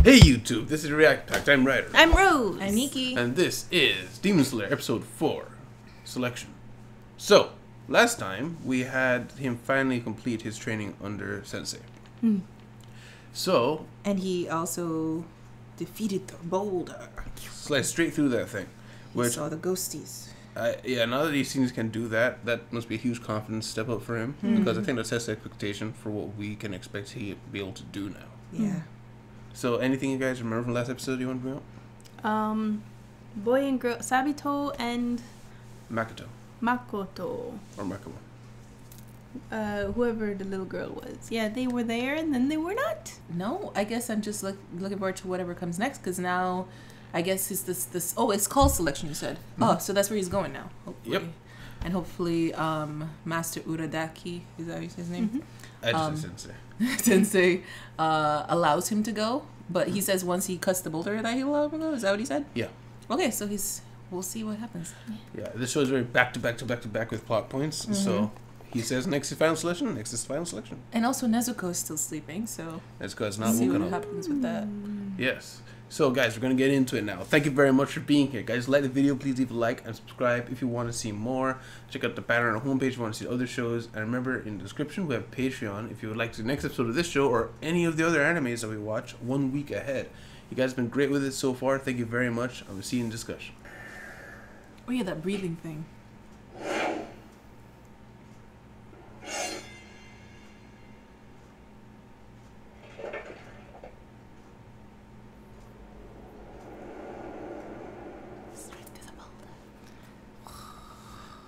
Hey YouTube, this is React Pact. I'm Ryder. I'm Rose. I'm Nikki. And this is Demon Slayer Episode 4, Selection. So, last time we had him finally complete his training under Sensei. So... And he also defeated the boulder. Sliced straight through that thing. He saw the ghosties. Yeah, now that he seems can do that, that must be a huge confidence step up for him. Because I think that sets the expectation for what we can expect he be able to do now. Yeah. So, anything you guys remember from last episode you want to bring up? Boy and girl, Sabito and Makoto. Makoto. Or Makomo. Whoever the little girl was. Yeah, they were there and then they were not. No, I guess I'm just looking forward to whatever comes next, because now I guess it's this. Oh, it's called Selection, you said. Oh, so that's where he's going now. Hopefully. Yep. And hopefully, Master Uradaki, is that his name? I just said Sensei. Sensei allows him to go, but he says once he cuts the boulder that he'll allow him to go. Is that what he said? Yeah. Okay, so we'll see what happens. Yeah, this show is very back to back with plot points. So he says next is final selection, next is final selection. And also Nezuko is still sleeping, so That's because it's not see woken what up. happens with that. Yes. So guys, we're gonna get into it now. Thank you very much for being here, guys. Like the video, please leave a like and subscribe if you want to see more. Check out the banner on our homepage if you want to see other shows. And remember, in the description we have Patreon if you would like to see the next episode of this show or any of the other animes that we watch 1 week ahead. You guys have been great with it so far. Thank you very much. I will see you in discussion. Oh yeah, that breathing thing.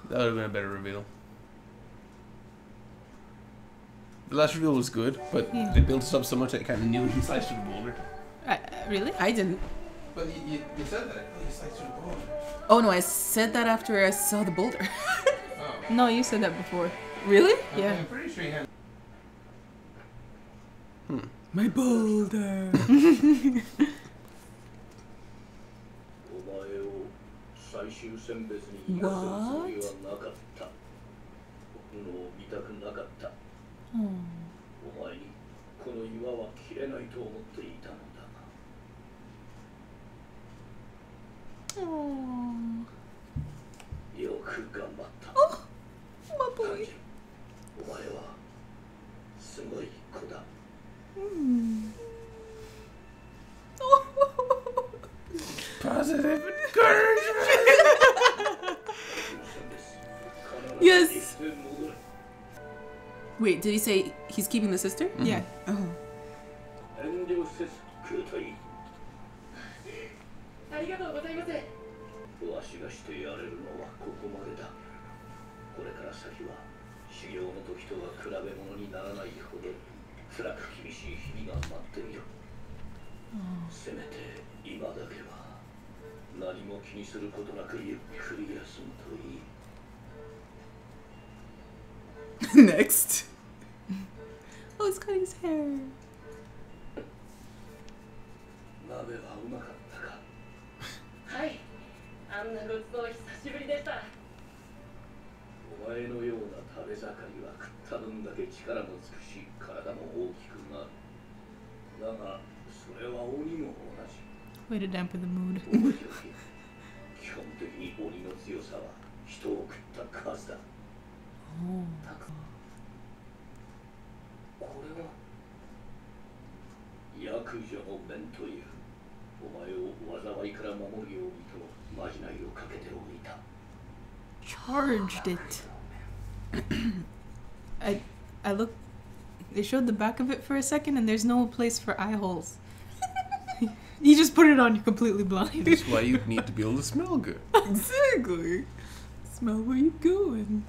That would have been a better reveal. The last reveal was good, but they built us up so much that I kind of knew he sliced through the boulder. Really? I didn't. But you said that. He sliced through the boulder. Oh no, I said that after I saw the boulder. No, you said that before. Really? Yeah. I'm pretty sure he had... My boulder. Oh, my boy. Positive encouragement! Yes. Wait, did he say he's keeping the sister? Yeah. Oh. ありがとうございます。わしがしてやれるのはここまでだ。これから先は修行の時とは比べ物にならないほど辛く厳しい日々が待ってるよ。せめて今だけは何も気にすることなくゆっくり休むといい。 Next. Oh, he's cutting his hair. 鍋はうまかったか。はい。あんなごちそう久しぶりでした。お前のような食べ盛りは食った分だけ力もつくし、体も大きくなる。だが、それは鬼も同じ。 Way to dampen the mood. 基本的に鬼の強さは人を食った数だ。これは悪女の面というお前を災いから守るようにとまじないをかけておいた。 Charged it. I look. They showed the back of it for a second, and there's no place for eye holes. You just put it on. You're completely blind. That's why you need to be able to smell good. Exactly. Smell where you going.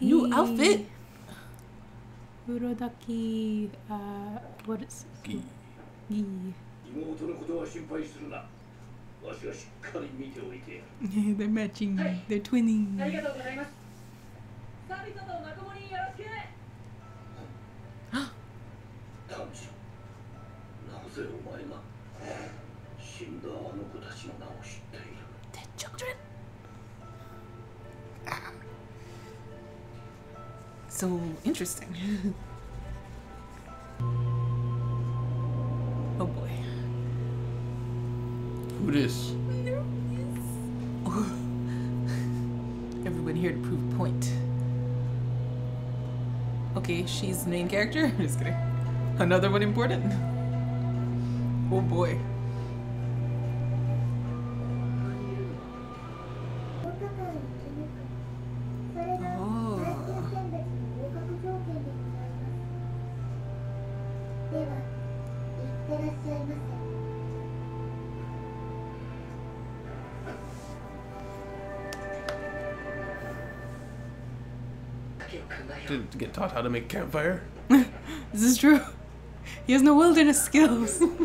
New outfit. Urodaki. What is Gi. Gi. 妹のことは心配するな。わしがしっかり見ておいてやる。 They're matching. They're twinning. ありがとうございます。サビトと仲間によろしく。炭治郎、なぜお前が死んだあの子たちの名を知っている。 Dead children. So interesting. Who this? Everyone here to prove a point. Okay, she's the main character. Just kidding. Another one important. Oh boy. To get taught how to make campfire. This is true. He has no wilderness skills. Ooh,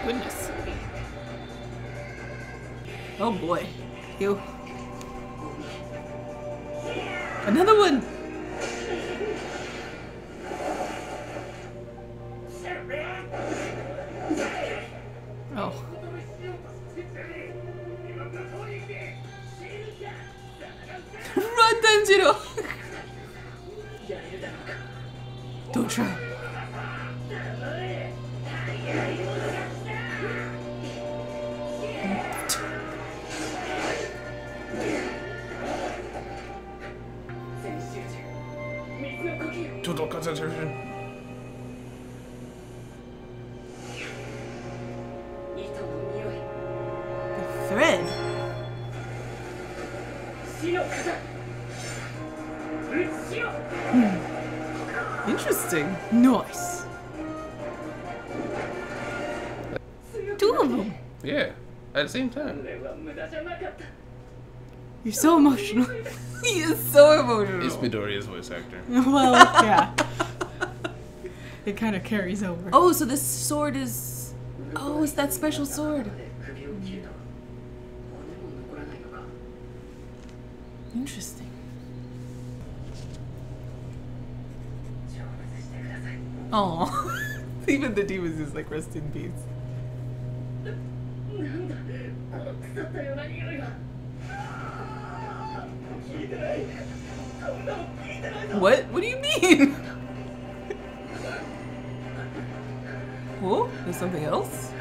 goodness. Oh boy. Ew. Another one! Oh. Run, Tanjiro! Don't try. Total concentration. The thread? Interesting. Nice. Two of them. Yeah, at the same time. You're so emotional. He is so emotional. It's Midoriya's voice actor. Well, yeah. It kind of carries over. Oh, so this sword is... Oh, it's that special sword. Interesting. Oh, even the demon's just like rest in peace. What? What do you mean? Oh, there's something else?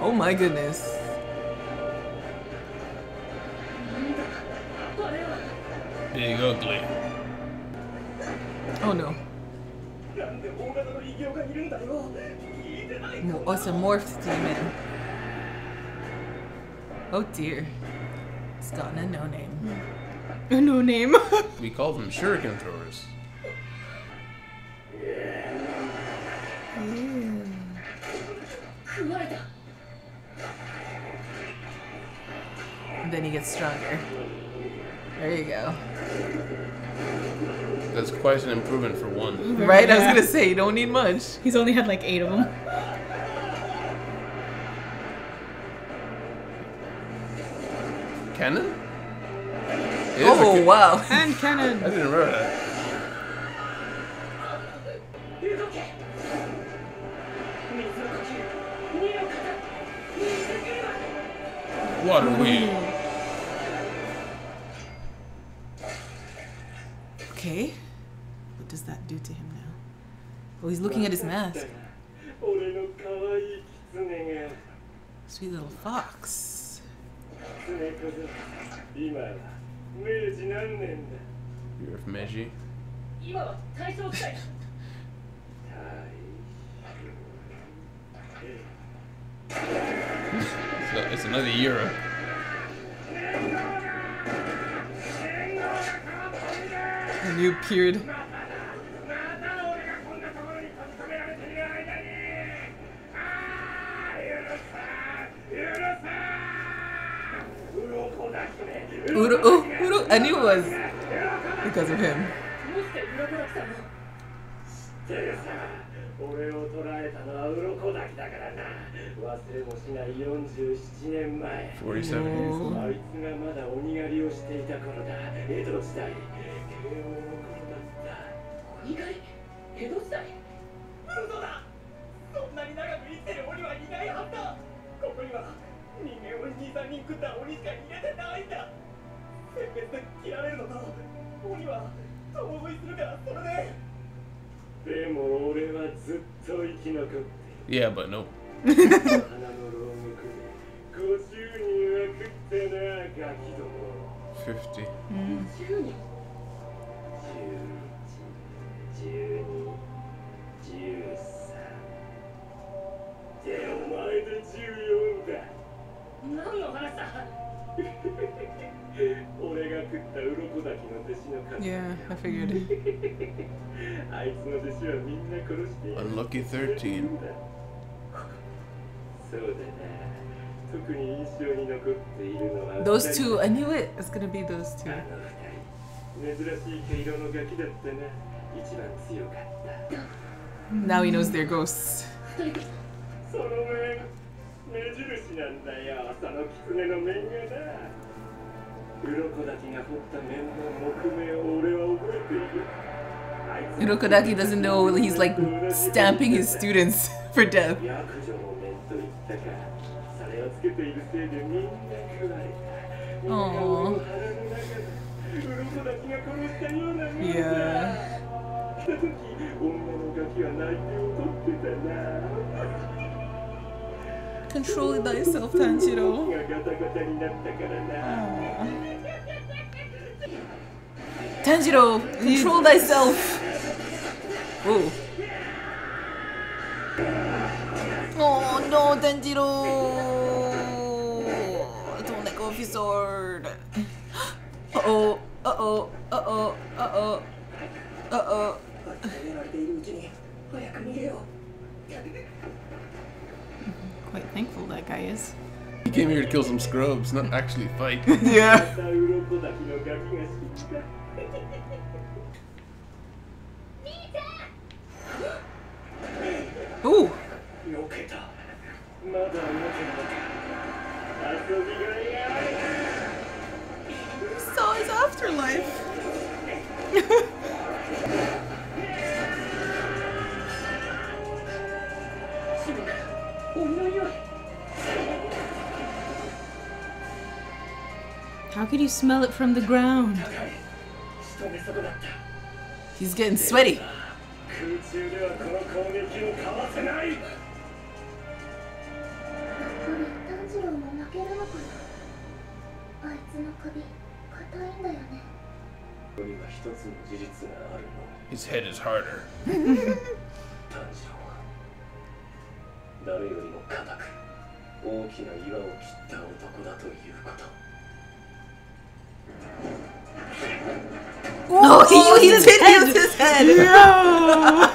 Oh my goodness. Big ugly. Oh no. No, oh, it's a morphed demon. Oh dear. It's gotten a no name. A no name. We call them shuriken throwers. And then he gets stronger. There you go. That's quite an improvement for one. Right? I was gonna say, you don't need much. He's only had like 8 of them. Cannon? It is a Oh, ca- wow. And cannon. I didn't remember that. Water wheel. Okay. What does that do to him now? Oh, he's looking at his mask. Sweet little fox. You're from Meiji. So it's another Euro. A new period. Uro, I knew it was because of him. 俺を捕らえたのは鱗滝だからな。忘れもしない47年前。47 years. あいつがまだ鬼狩りをしていた頃だ。江戸時代。慶応の頃だった。鬼狩り？江戸時代？嘘だ。そんなに長く生きてる鬼はいないはずだ。ここには人間を2、3人食った鬼しか逃げてないんだ。別で切られるのと鬼は共食いするからそれで。でも俺はずっと生き残って Yeah, but no. 花の牢獄で50人は食ってなガキども。 50. 10人。11、12、13。でお前で14だ。何の話だ。俺が食った鱗滝の弟子の数。 Yeah, I figured. あいつの弟子はみんな殺している。 Unlucky 13. そうだな。特に印象に残っているのは Those two, I knew it. It's gonna be those あ two. の二人。珍しい毛色のガキだったな。一番強かった。 Now he knows they're ghosts. その面、目印なんだよ。その狐の面がな。鱗滝が掘った面の木目を俺は覚えている。あいつ Urokodaki doesn't know he's like stamping his students for death. 約女の面と言ったか。それをつけているせいでみんな食われた。みんな俺の腹の中で鱗滝が殺したようなもんだ。 Yeah. 来た時、女のガキは泣いて怒ってたな。 Control thyself, Tanjiro. がガタガタになったからな。 Tanjiro, control thyself. Oh. Oh no, Tanjiro! Don't let go of your sword. Uh-oh, uh-oh, uh-oh, uh-oh, uh-oh. やられているうちに早く逃げよう。 Quite thankful that guy is. He came here to kill some scrubs, not actually fight. Yeah. また鱗滝のガキが知った。 Ooh. 避けた。まだ動けないか。遊びがいがある。 Saw his afterlife. 鬼の匂い。 How could you smell it from the ground? 仕留め損なった。 He's getting sweaty. 空中ではこの攻撃をかわせない。これ炭治郎も負けるのかな。あいつの首硬いんだよね。ここには一つの事実があるの。 His head is harder. 炭治郎は誰よりも固く大きな岩を切った男だということ。 Oh, he did his head. No!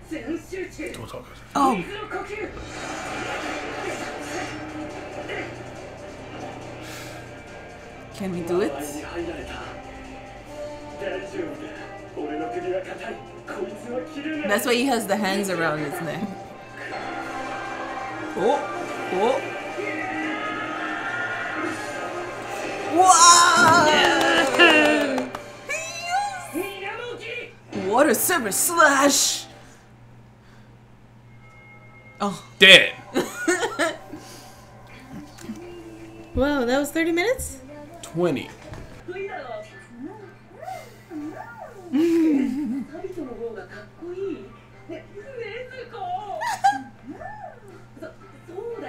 全集中。 Don't talk. Oh, 水の呼吸。 can we do it? 間合いに入られた。大丈夫だ。俺の首は硬い。こいつは切れない。 That's why he has the hands around his neck. Oh, oh. Wow! 宮の木。 Water server slash. Oh, Dead. Wow, that was 30 minutes? 20. いいだろう。ハビトの方がかっこいい。ね、ねずこ。そうだ。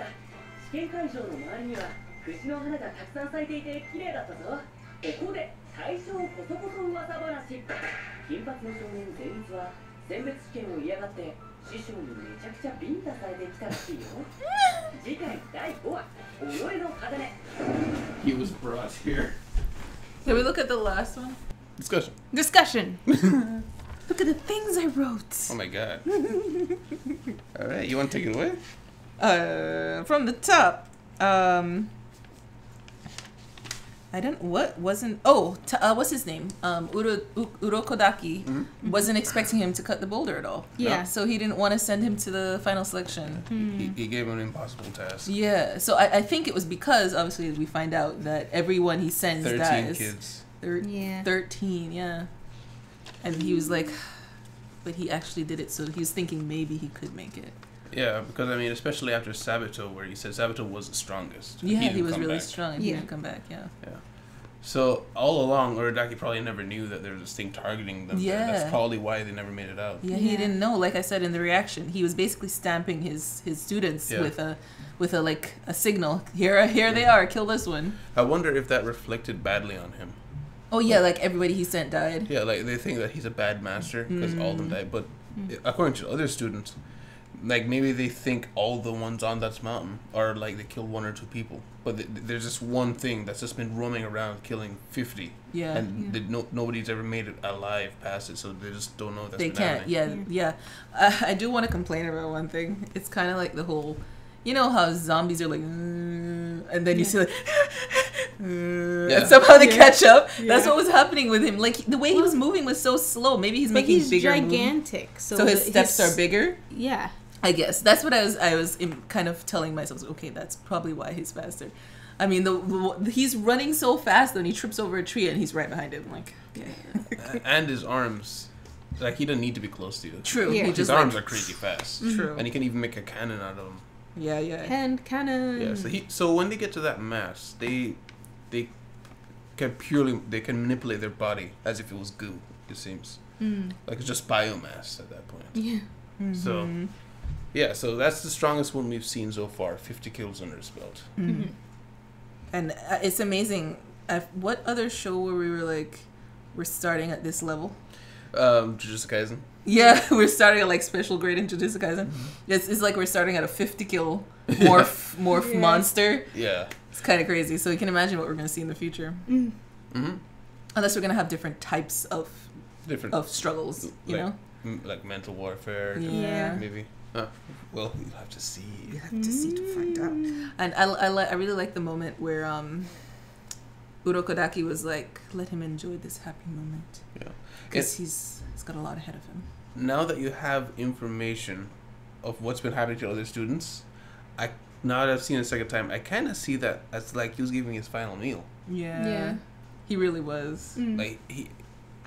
試験会場の周りには藤の花がたくさん咲いていて綺麗だったぞ。ここで最初こそこそ噂話。金髪の少年善逸は選別試験を嫌がって師匠にめちゃくちゃビンタされてきたらしいよ。次回第5話己の鋼。 He was brought here. can we look at the last one? Discussion. Discussion. Look at the things I wrote. Oh my god. Alright, you want to take it away? From the top. I don't. What wasn't? Oh, what's his name? Urokodaki wasn't expecting him to cut the boulder at all. Yeah. So he didn't want to send him to the final selection. He gave him an impossible task. Yeah. So I think it was because obviously we find out that everyone he sends 13 dies. kids. Yeah. 13. Yeah. And he was like, but he actually did it. So he was thinking maybe he could make it. Yeah, because I mean, especially after Sabato, where he said Sabato was the strongest. Yeah, he didn't was come really back. strong and he Yeah. didn't come back. Yeah. So all along, Urodaki probably never knew that there was this thing targeting them. Yeah. That's probably why they never made it out. Yeah, he Yeah. didn't know. Like I said in the reaction, he was basically stamping his students Yeah. with a like a signal. Here they are. Kill this one. I wonder if that reflected badly on him. Oh yeah, like everybody he sent died. Yeah, like they think that he's a bad master because all of them died. But according to other students, like maybe they think all the ones on that mountain are like they killed 1 or 2 people. But there's just one thing that's just been roaming around killing 50. Yeah. And nobody's ever made it alive past it, so they just don't know that's They been can't. happening. Yeah. I do want to complain about one thing. It's kind of like the whole, you know how zombies are like, and then you see like, and somehow they catch up. That's what was happening with him. Like the way he was moving was so slow. Maybe he's But making he's bigger moves. gigantic, So his steps are bigger. Yeah. I guess that's what I was kind of telling myself. Okay, that's probably why he's faster. I mean, he's running so fast, then he trips over a tree and he's right behind him. Like, okay. And his arms, like he doesn't need to be close to you. True. Yeah. He His just arms like, are crazy fast. True. And he can even make a cannon out of them. Yeah. Hand cannon. Yeah. So when they get to that mass, they can manipulate their body as if it was goo. It seems like it's just biomass at that point. Yeah. So yeah, so that's the strongest one we've seen so far. 50 kills under his belt. And it's amazing. What other show where we were like, we're starting at this level? Jujutsu Kaisen. Yeah, we're starting at like special grade in Jujutsu Kaisen. It's like we're starting at a 50 kill morph monster. Yeah. It's kind of crazy. So you can imagine what we're going to see in the future. Mm-hmm. Unless we're going to have different types of Different. struggles, you like, know? like mental warfare. Yeah. Maybe. Well, you'll have to see. You have to see to find out. And I really like the moment where Urokodaki was like, let him enjoy this happy moment. Yeah. Because he's got a lot ahead of him. Now that you have information of what's been happening to other students, now that I've seen it a second time, I kind of see that as like he was giving his final meal. Yeah. He really was. Like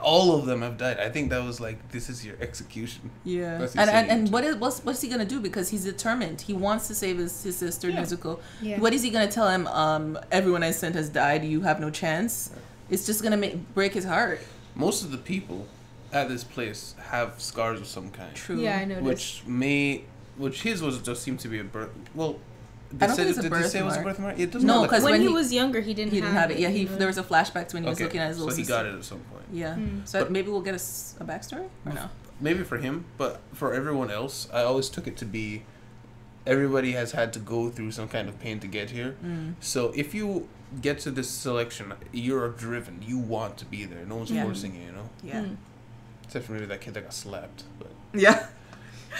all of them have died. I think that was like, this is your execution. Yeah. That's And insane. what's he gonna do? Because he's determined. He wants to save his sister Nezuko. Yeah. What is he gonna tell him? Everyone I sent has died. You have no chance. It's just gonna break his heart. Most of the people at this place have scars of some kind. True. Yeah, I noticed. Which his was just seemed to be a birth. Well, I don't think it's a did they say it was a birthmark. birthmark? It doesn't No, look 'cause like when when he he- was younger, he didn't He didn't have it. Yeah. you know? There was a flashback to when he was okay, looking at his so little he sister. got it at some point. Yeah. Mm. So But- maybe we'll get a backstory or no? Maybe for him, but for everyone else, I always took it to be everybody has had to go through some kind of pain to get here. So if you get to this selection, you're driven. You want to be there. No one's Yeah. forcing you, you know? Yeah. Except for maybe that kid that got slapped. But Yeah.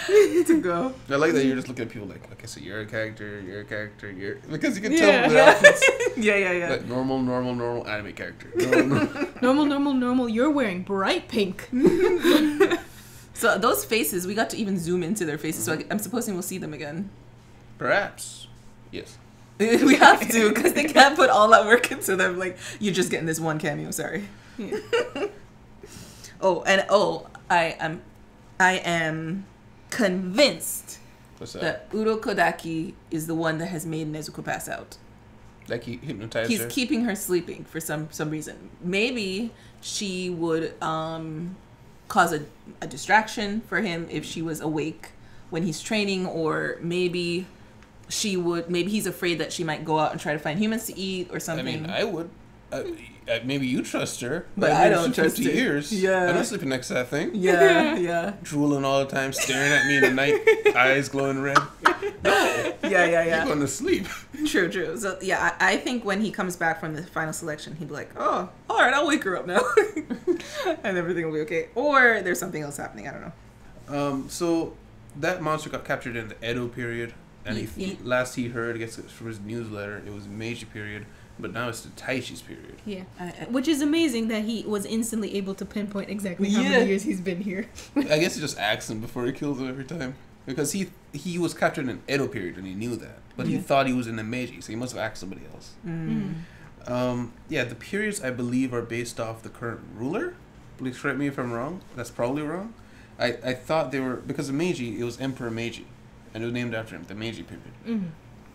To go. I like that you're just looking at people like, okay, so you're a character, you're... Because you can tell Yeah. from their outfits. Yeah. Like normal anime character. Normal. You're wearing bright pink. So those faces, we got to even zoom into their faces. So I'm supposing we'll see them again. Perhaps. Yes. We have to, because they can't put all that work into them. Like, you're just getting this one cameo. Sorry. Yeah. I am convinced What's that? that Urokodaki is the one that has made Nezuko pass out. Like he hypnotized He's her? keeping her sleeping for some reason. Maybe she would cause a distraction for him if she was awake when he's training, or maybe he's afraid that she might go out and try to find humans to eat or I something. mean, I would. Maybe you trust her. But I've I been don't for trust 50 her. years. Yeah. I'm not sleeping next to that thing. yeah. Drooling all the time, staring at me in the night, eyes glowing red. Yeah. You're going to sleep. True. So yeah, I think when he comes back from the final selection, he'd be like, "Oh, all right, I'll wake her up now, and everything will be okay." Or there's something else happening. I don't know. So that monster got captured in the Edo period, and Yeah. last he heard, I guess from his newsletter, it was Meiji period, but now it's the Taishi's period. Yeah. I- Which is amazing that he was instantly able to pinpoint exactly how Yeah. many years he's been here. I guess he just acts him before he kills him every time. Because he was captured in Edo period and he knew that. But he Yeah. thought he was in the Meiji, so he must have asked somebody else. Yeah, the periods I believe are based off the current ruler. Please correct me if I'm wrong. That's probably wrong. I thought they were, because of Meiji, it was Emperor Meiji. and it was named after him, the Meiji period. Mm.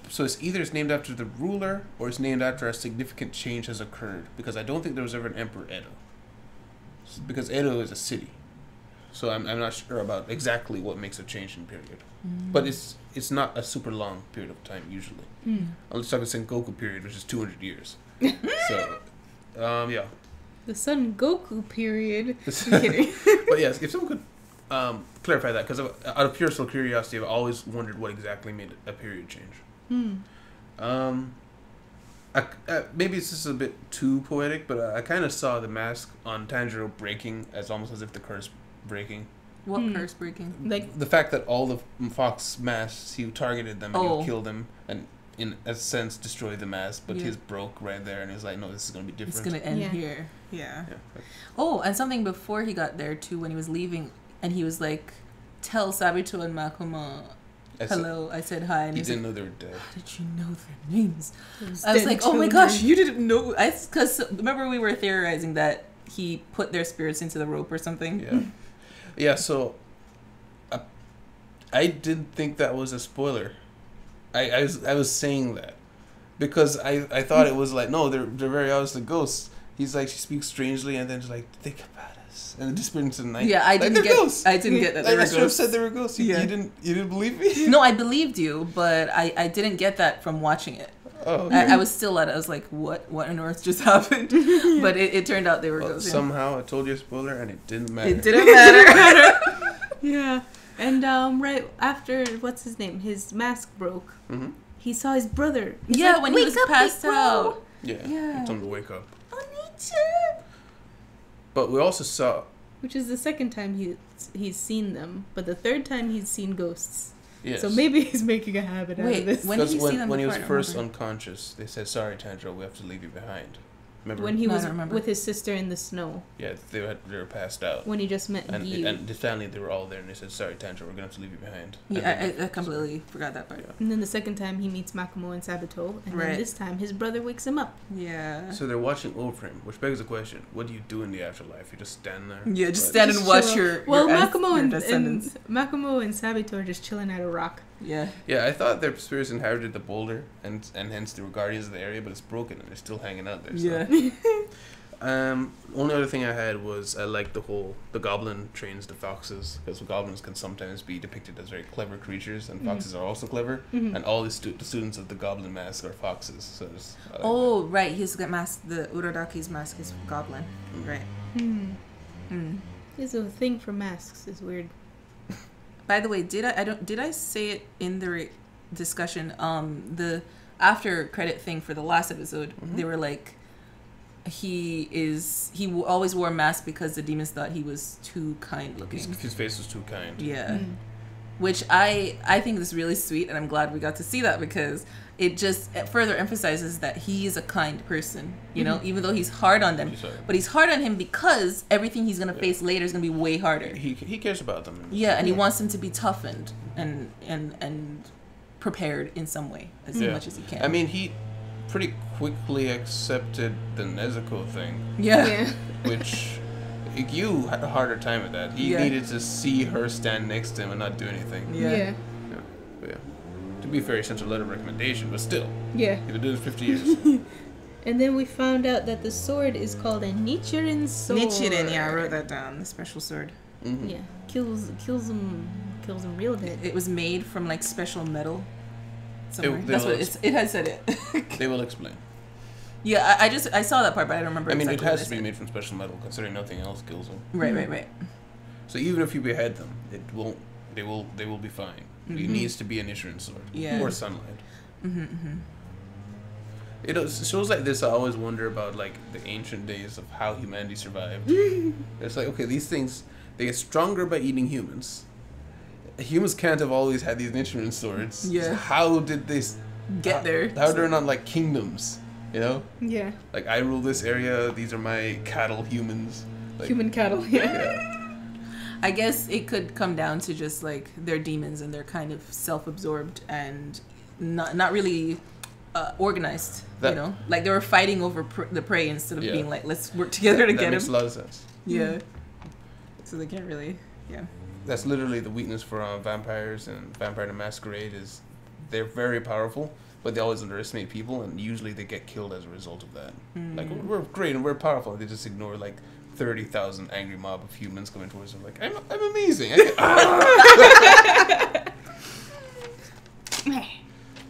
So it's either it's named after the ruler or it's named after a significant change has occurred. Because I don't think there was ever an Emperor Edo. Because Edo is a city. So I'm not sure about exactly what makes a change in period. But it's not a super long period of time usually. Unless talking Sengoku period, which is 200 years. So, yeah. The Son Goku period. I'm kidding. But yes, if someone could clarify that, because out of pure soul curiosity, I've always wondered what exactly made a period change. Maybe it's just a bit too poetic, but I kind of saw the mask on Tanjiro breaking as almost as if the curse breaking. What curse breaking? Like The fact that all the Fox masks, he targeted them and Oh. he killed them and in a sense destroyed the mask, but Yeah. his broke right there and he's like, no, this is going to be different. It's gonna end Yeah. here. Yeah. Yeah. Oh, and something before he got there too, when he was leaving, and he was like, "Tell Sabito and Makoma hello." I said hi, and He he's didn't like, know they were dead. "How did you know their names?" those I was dead like, "Oh my children. gosh, you didn't know!" Because remember we were theorizing that he put their spirits into the rope or something. Yeah. Yeah, so I didn't think that was a spoiler. I was saying that because I thought it was like, no, they're very obviously ghosts. He's like, she speaks strangely and then just like, think about us, and then disappeared into the night. Yeah, I Like, didn't they're get. ghosts. I didn't get that. Like, They I were should have ghosts. said they were ghosts. You Yeah. you didn't believe me. No, I believed you, but I didn't get that from watching it. Oh, okay. I was still at it. I was like, what on earth just happened? But it turned out they were Well, ghosts. Yeah. somehow I told you a spoiler and it didn't matter. It didn't matter. Yeah. And right after what's his name? His mask broke. Mhm. He saw his brother. He's Yeah, like, when he "Wake was up, passed big bro." out. Yeah. Yeah. Told him to wake up. Onicha. But we also saw. Which is the second time he's seen them, but the third time he's seen ghosts. Yes. So maybe he's making a habit out Wait, of this. when did Because you see them when he was before? I don't first remember. unconscious, they said, "Sorry, Tanjiro, we have to leave you behind." Remember? When he No, I was don't remember. with his sister in the snow. Yeah, they were passed out. When he just met And you. and the family, they were all there, and they said, "Sorry, Tanjiro, we're gonna have to leave you behind." And Yeah, then- I completely forgot that part. Yeah. And then the second time he meets Makomo and Sabito, and Right. then this time his brother wakes him up. Yeah. So they're watching over him, which begs the question: what do you do in the afterlife? You just stand there? Yeah, just But- stand and Just watch chill. your Well, your Makomo your and descendants. Makomo and Sabito are just chilling at a rock. Yeah. Yeah, I thought their spirits inherited the boulder, and hence they were guardians of the area, but it's broken and they're still hanging out there. So. Yeah. Only other thing I had was I liked the goblin trains the foxes, because goblins can sometimes be depicted as very clever creatures, and foxes are also clever, and all the students of the goblin mask are foxes. So it's, I like Oh, right. He's got mask. The Uraraki's mask is goblin. Right. This is a thing for masks. It's weird. By the way, did I say it in the discussion? The after credit thing for the last episode, they were like, he always wore a mask because the demons thought he was too kind looking. his face was too kind. Yeah. Which I think is really sweet, and I'm glad we got to see that, because it just further emphasizes that he is a kind person, you know, even though he's hard on them. Sorry. But he's hard on him because everything he's going to face later is going to be way harder. He cares about them. Yeah, and he wants them to be toughened and prepared in some way as much as he can. I mean, he pretty quickly accepted the Nezuko thing, yeah. which you had a harder time with that. He Yeah. needed to see her stand next to him and not do anything. Yeah. Yeah. But yeah. To be fair, he sent a letter of recommendation, but still, Yeah. he's been doing this 50 years. And then we found out that the sword is called a Nichiren sword. Nichiren, yeah, I wrote that down. The special sword. Mm-hmm. Yeah, kills him real dead. It was made from like special metal. Somewhere. It- That's they'll what it had said it. They will explain. Yeah, I saw that part, but I don't remember. I mean, exactly it what has to be said. made from special metal, considering nothing else kills them. Right. So even if you behead them, it won't. They will be fine. It needs to be an Nichiren sword, Yeah. or sunlight. It shows like this. I always wonder about like the ancient days of how humanity survived. It's like, okay, these things, they get stronger by eating humans. Humans can't have always had these Nichiren swords. Yeah. So how did they Get there. How they're not like kingdoms, you know? Yeah, Like, I rule this area. These are my cattle humans. Like, human cattle. Yeah. Yeah. I guess it could come down to just like they're demons and they're kind of self-absorbed and not really organized. That- you know, like they were fighting over the prey instead of Yeah. being like, let's work together to That get makes him. a lot of sense. Yeah. So they can't really. Yeah. that's literally the weakness for vampires and Vampire the Masquerade is they're very powerful, but they always underestimate people, and usually they get killed as a result of that. Like, we're great and we're powerful. They just ignore like 30,000 angry mob of humans coming towards them. Like, I'm amazing.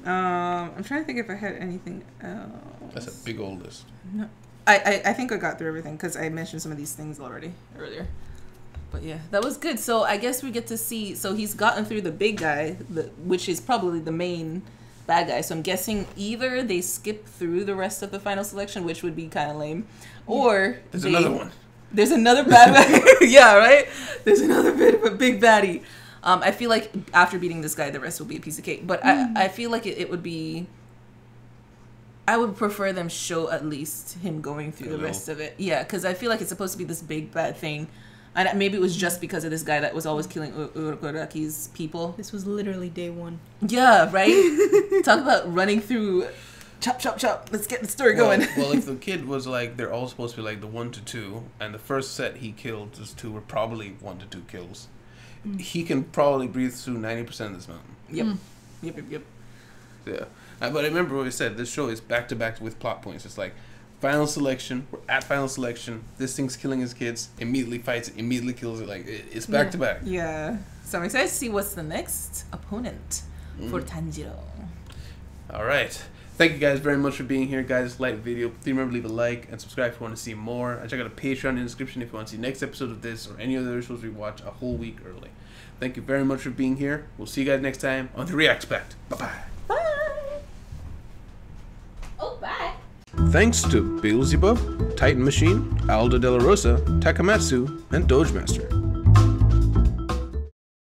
I'm trying to think if I had anything else. That's a big old list. No. I think I got through everything because I mentioned some of these things already earlier. But yeah, that was good. So I guess we get to see. So he's gotten through the big guy, which is probably the main bad guy. So I'm guessing either they skip through the rest of the final selection, which would be kind of lame, or There's another one. There's another bad guy. Yeah, right. There's another bit of a big baddie. I feel like after beating this guy, the rest will be a piece of cake. But I feel like it would be. I would prefer them show at least him going through the rest of it. Yeah, because I feel like it's supposed to be this big bad thing. And maybe it was just because of this guy that was always killing Urokoraki's people. This was literally day one. Yeah, right? Talk about running through... Chop, chop, chop. Let's get the story going. Well, if the kid was like... They're all supposed to be like the 1 to 2. And the first set he killed, those 2 were probably 1 to 2 kills. He can probably breathe through 90% of this mountain. Yep. Yeah. But I remember what we said. This show is back-to-back with plot points. It's like... Final selection. We're at final selection. This thing's killing his kids. Immediately fights it. Immediately kills it. Like it's back to back. Yeah. So I'm excited to see what's the next opponent for Tanjiro. All right. Thank you guys very much for being here, guys. Like the video. Please remember to leave a like and subscribe if you want to see more. And check out a Patreon in the description if you want to see the next episode of this or any other shows we watch a whole week early. Thank you very much for being here. We'll see you guys next time on the React Pact. Bye bye. Bye. Oh, bye. Thanks to Beelzebub, Titan Machine, Aldo De La Rosa, Takamatsu, and Dogemaster.